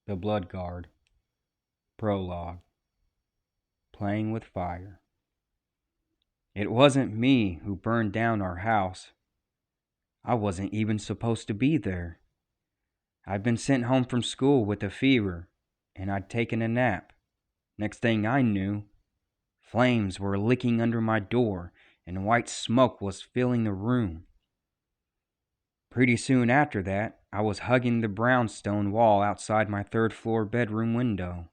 The Blood Guard. Prologue. Playing with fire. It wasn't me who burned down our house. I wasn't even supposed to be there. I'd been sent home from school with a fever, and I'd taken a nap. Next thing I knew, flames were licking under my door, and white smoke was filling the room. Pretty soon after that, I was hugging the brownstone wall outside my third-floor bedroom window,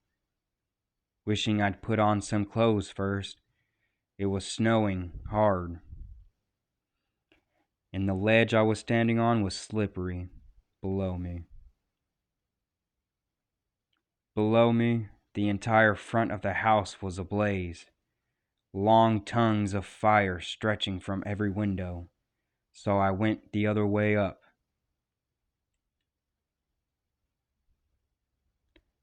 wishing I'd put on some clothes first. It was snowing hard, and the ledge I was standing on was slippery below me. Below me, the entire front of the house was ablaze, long tongues of fire stretching from every window, so I went the other way up.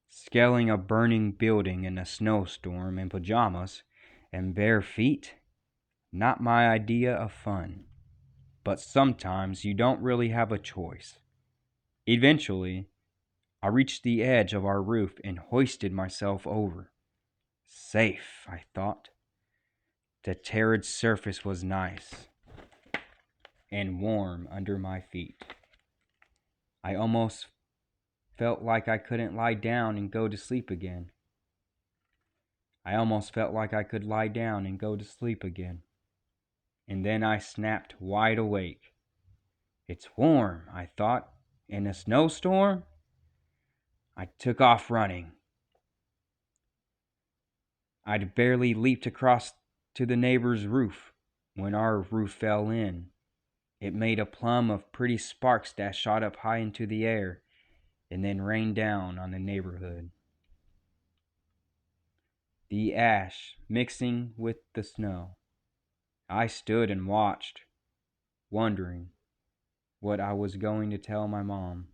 Scaling a burning building in a snowstorm in pajamas and bare feet? Not my idea of fun. But sometimes you don't really have a choice. Eventually, I reached the edge of our roof and hoisted myself over. Safe, I thought. The terraced surface was nice and warm under my feet. I almost felt like I couldn't lie down and go to sleep again. And then I snapped wide awake. It's warm, I thought. In a snowstorm? I took off running. I'd barely leaped across to the neighbor's roof when our roof fell in. It made a plume of pretty sparks that shot up high into the air and then rained down on the neighborhood. The ash mixing with the snow. I stood and watched, wondering what I was going to tell my mom.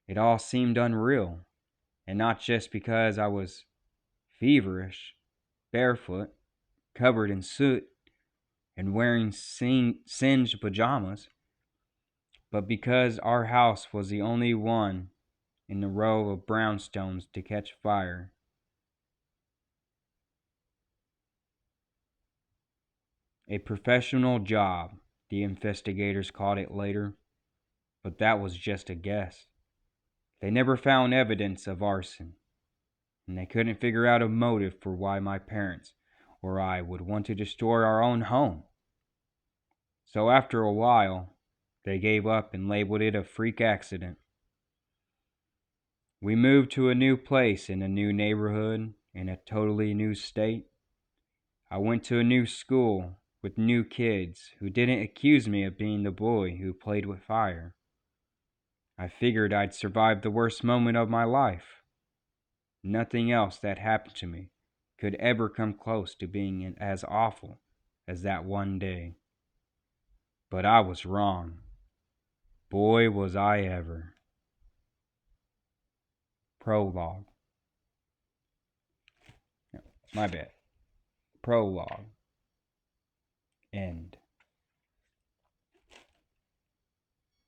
It all seemed unreal, and not just because I was feverish, barefoot, covered in soot, and wearing singed pajamas, but because our house was the only one in the row of brownstones to catch fire. A professional job, the investigators called it later, but that was just a guess. They never found evidence of arson, and they couldn't figure out a motive for why my parents or I would want to destroy our own home. So after a while, they gave up and labeled it a freak accident. We moved to a new place in a new neighborhood in a totally new state. I went to a new school with new kids who didn't accuse me of being the boy who played with fire. I figured I'd survived the worst moment of my life. Nothing else that happened to me could ever come close to being as awful as that one day. But I was wrong. Boy, was I ever. Prologue. No, my bad. Prologue. End.